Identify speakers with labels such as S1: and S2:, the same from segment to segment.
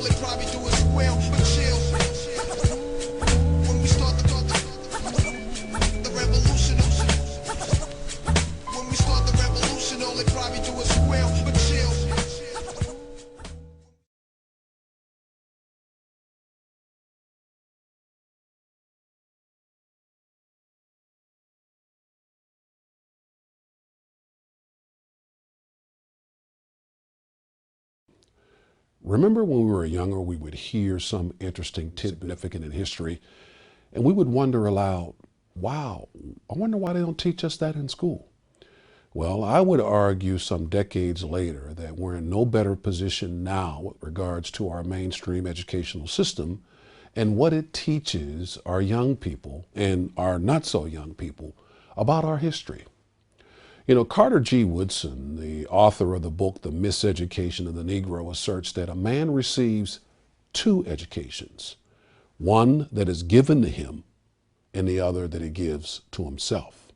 S1: all they probably do is squeal, but chill. When we start the revolution, when we start the revolution, all they probably do is squeal, but chill.
S2: Remember when we were younger, we would hear some interesting tidbit significant in history, and we would wonder aloud, wow, I wonder why they don't teach us that in school. Well, I would argue some decades later that we're in no better position now with regards to our mainstream educational system and what it teaches our young people and our not so young people about our history. You know, Carter G. Woodson, the author of the book, The Miseducation of the Negro, asserts that a man receives two educations, one that is given to him and the other that he gives to himself.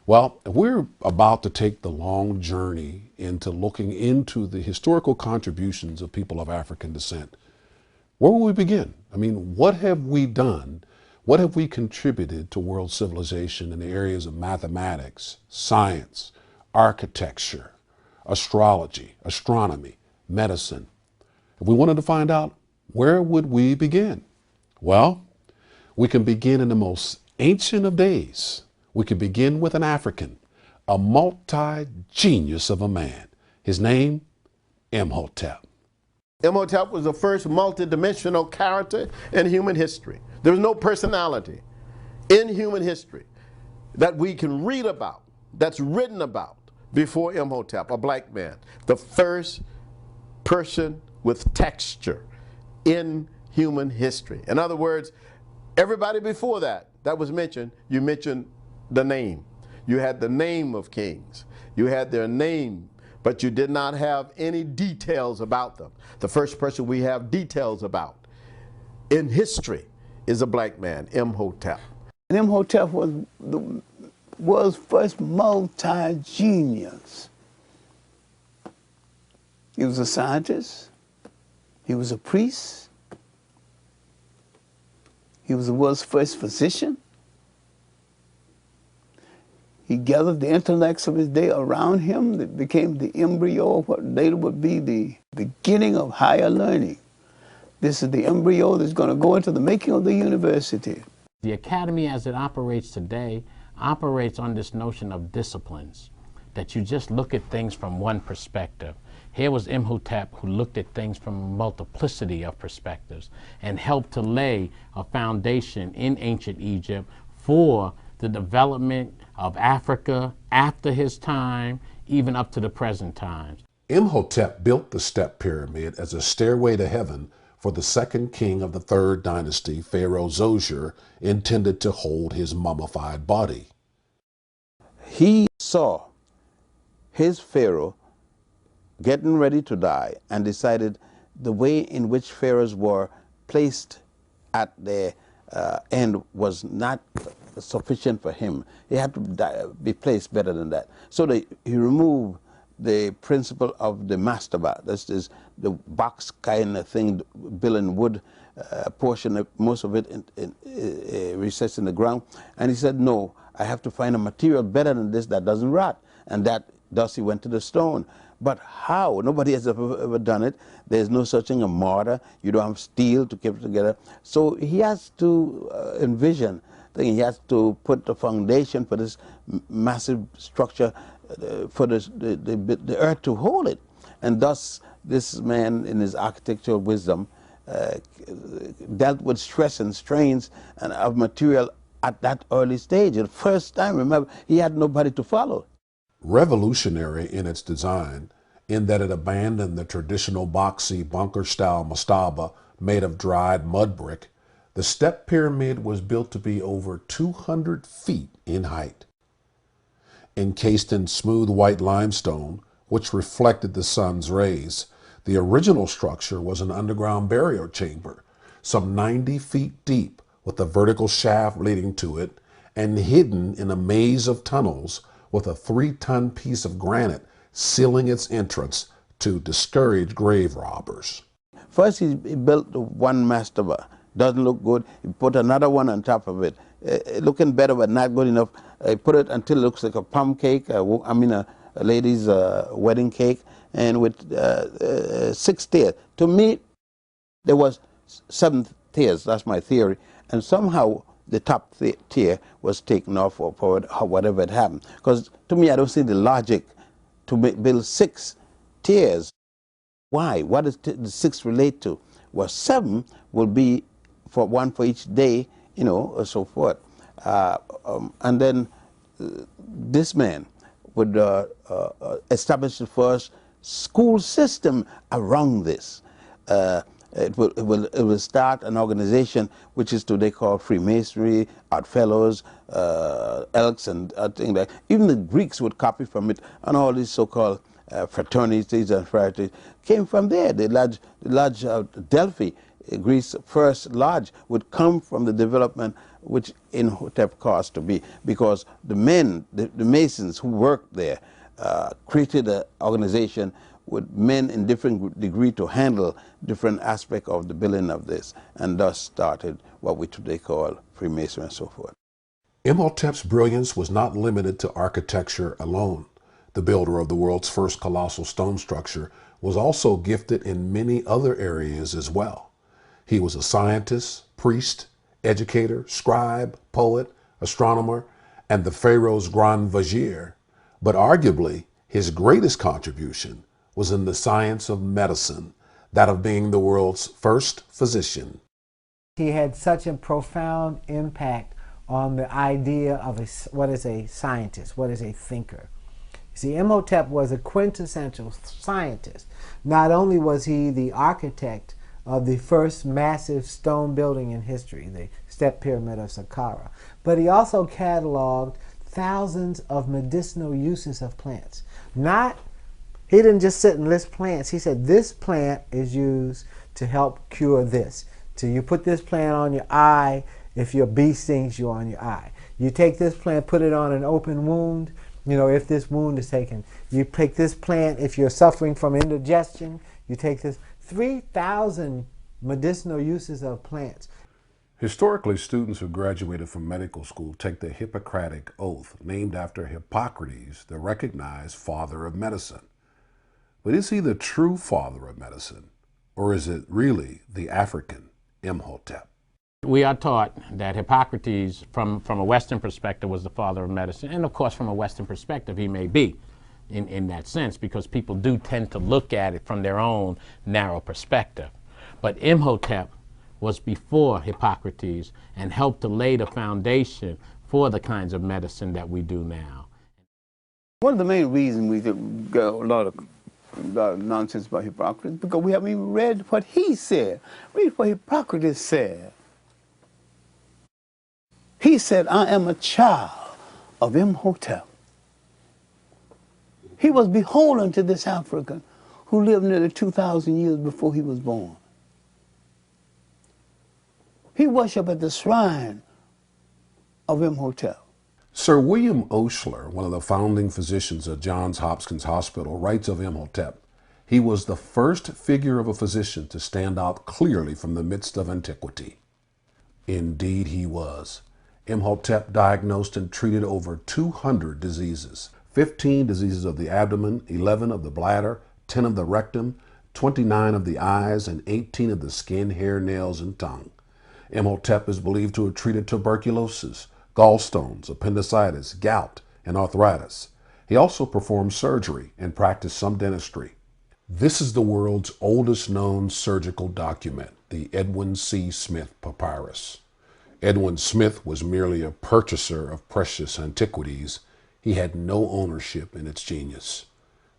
S2: Well, if we're about to take the long journey into looking into the historical contributions of people of African descent, where will we begin? I mean, what have we done? What have we contributed to world civilization in the areas of mathematics, science, architecture, astrology, astronomy, medicine? If we wanted to find out, where would we begin? Well, we can begin in the most ancient of days. We can begin with an African, a multi-genius of a man. His name, Imhotep.
S3: Imhotep was the first multidimensional character in human history. There was no personality in human history that we can read about, that's written about before Imhotep, a black man. The first person with texture in human history. In other words, everybody before that was mentioned, you mentioned the name. You had the name of kings. You had their name, but you did not have any details about them. The first person we have details about in history is a black man, Imhotep.
S4: And Imhotep was first multi-genius. He was a scientist. He was a priest. He was the world's first physician. He gathered the intellects of his day around him that became the embryo of what later would be the beginning of higher learning. This is the embryo that's going to go into the making of the university.
S5: The academy as it operates today operates on this notion of disciplines, that you just look at things from one perspective. Here was Imhotep, who looked at things from a multiplicity of perspectives and helped to lay a foundation in ancient Egypt for the development of Africa after his time, even up to the present times.
S2: Imhotep built the step pyramid as a stairway to heaven for the second king of the third dynasty, Pharaoh Zoser, intended to hold his mummified body.
S6: He saw his Pharaoh getting ready to die and decided the way in which pharaohs were placed at their end was not sufficient for him. He had to be placed better than that. So he removed the principle of the mastaba. This is the box kind of thing, built in wood, portion of most of it recessed in the ground. And he said, no, I have to find a material better than this that doesn't rot. And thus he went to the stone. But how? Nobody has ever done it. There's no such thing as mortar. You don't have steel to keep it together. So he has to envision. He has to put the foundation for this massive structure for the earth to hold it. And thus, this man, in his architectural wisdom, dealt with stress and strains and of material at that early stage. The first time, remember, he had nobody to follow.
S2: Revolutionary in its design, in that it abandoned the traditional boxy bunker-style mastaba made of dried mud brick, the step pyramid was built to be over 200 feet in height. Encased in smooth white limestone, which reflected the sun's rays, the original structure was an underground burial chamber, some 90 feet deep, with a vertical shaft leading to it, and hidden in a maze of tunnels with a 3-ton piece of granite sealing its entrance to discourage grave robbers.
S6: First, he built one mastaba. Doesn't look good. He put another one on top of it. Looking better, but not good enough. He put it until it looks like a plum cake, a lady's wedding cake, and with 6 tiers. To me, there was 7 tiers. That's my theory. And somehow the top tier was taken off or whatever had happened. Because to me, I don't see the logic to build 6 tiers. Why? What does the 6 relate to? Well, 7 will be for one for each day, you know, or so forth. And then this man would establish the first school system around this. It will start an organization which is today called Freemasonry, Odd Fellows, Elks, and things like that. Even the Greeks would copy from it, and all these so-called fraternities and fraternities came from there. The lodge of Delphi, Greece's first lodge, would come from the development which Imhotep caused to be, because the men, the Masons who worked there, created an organization with men in different degree to handle different aspects of the building of this, and thus started what we today call Freemasonry and so forth.
S2: Imhotep's brilliance was not limited to architecture alone. The builder of the world's first colossal stone structure was also gifted in many other areas as well. He was a scientist, priest, educator, scribe, poet, astronomer, and the Pharaoh's Grand Vizier. But arguably, his greatest contribution was in the science of medicine, that of being the world's first physician.
S7: He had such a profound impact on the idea of what is a scientist, what is a thinker. See, Imhotep was a quintessential scientist. Not only was he the architect of the first massive stone building in history, the Step Pyramid of Saqqara, but he also cataloged thousands of medicinal uses of plants. He didn't just sit and list plants. He said, this plant is used to help cure this. So you put this plant on your eye if your bee stings you on your eye. You take this plant, put it on an open wound, you know, if this wound is taken. You take this plant if you're suffering from indigestion. You take this. 3,000 medicinal uses of plants.
S2: Historically, students who graduated from medical school take the Hippocratic Oath, named after Hippocrates, the recognized father of medicine. But is he the true father of medicine, or is it really the African Imhotep?
S5: We are taught that Hippocrates, from a Western perspective, was the father of medicine. And of course, from a Western perspective, he may be in that sense, because people do tend to look at it from their own narrow perspective. But Imhotep was before Hippocrates and helped to lay the foundation for the kinds of medicine that we do now.
S4: One of the main reasons we get a lot of nonsense about Hippocrates is because we haven't even read what he said. Read what Hippocrates said. He said, I am a child of Imhotep. He was beholden to this African who lived nearly 2,000 years before he was born. He worshiped at the shrine of Imhotep.
S2: Sir William Oshler, one of the founding physicians of Johns Hopkins Hospital, writes of Imhotep, he was the first figure of a physician to stand out clearly from the midst of antiquity. Indeed he was. Imhotep diagnosed and treated over 200 diseases. 15 diseases of the abdomen, 11 of the bladder, 10 of the rectum, 29 of the eyes, and 18 of the skin, hair, nails, and tongue. Imhotep is believed to have treated tuberculosis, gallstones, appendicitis, gout, and arthritis. He also performed surgery and practiced some dentistry. This is the world's oldest known surgical document, the Edwin C. Smith Papyrus. Edwin Smith was merely a purchaser of precious antiquities. He had no ownership in its genius.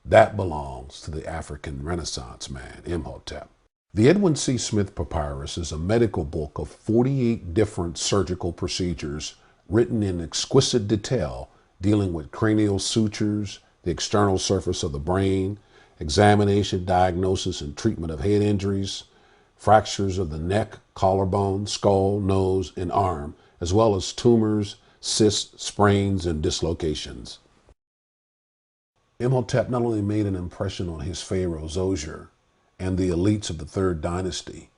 S2: That belongs to the African Renaissance man, Imhotep. The Edwin C. Smith Papyrus is a medical book of 48 different surgical procedures written in exquisite detail, dealing with cranial sutures, the external surface of the brain, examination, diagnosis, and treatment of head injuries, fractures of the neck, collarbone, skull, nose, and arm, as well as tumors, cysts, sprains, and dislocations. Imhotep not only made an impression on his pharaoh Zoser and the elites of the Third Dynasty,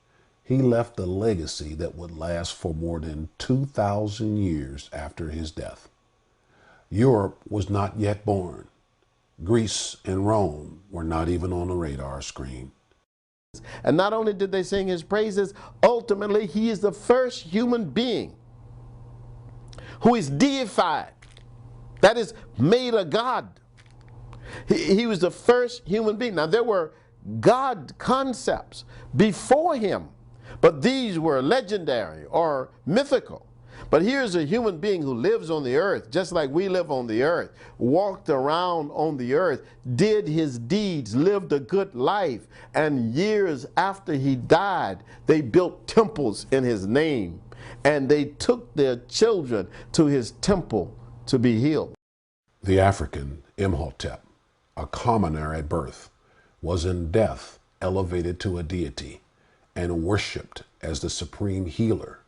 S2: he left a legacy that would last for more than 2,000 years after his death. Europe was not yet born. Greece and Rome were not even on the radar screen.
S3: And not only did they sing his praises, ultimately he is the first human being who is deified, that is, made a god. He was the first human being. Now there were God concepts before him, but these were legendary or mythical. But here's a human being who lives on the earth, just like we live on the earth, walked around on the earth, did his deeds, lived a good life, and years after he died, they built temples in his name, and they took their children to his temple to be healed.
S2: The African Imhotep, a commoner at birth, was in death elevated to a deity and worshipped as the supreme healer,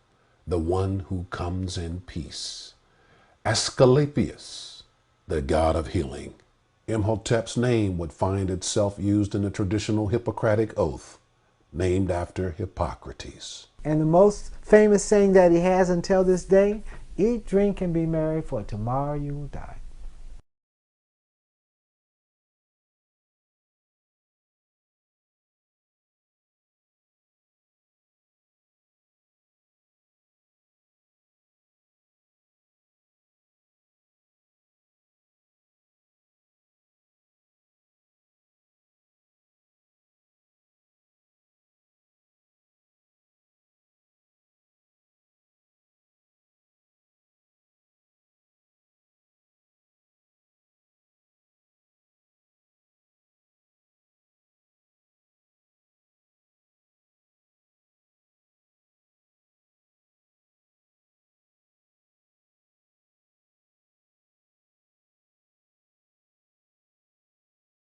S2: the one who comes in peace. Asclepius, the god of healing. Imhotep's name would find itself used in the traditional Hippocratic oath, named after Hippocrates.
S7: And the most famous saying that he has until this day, eat, drink, and be merry, for tomorrow you will die.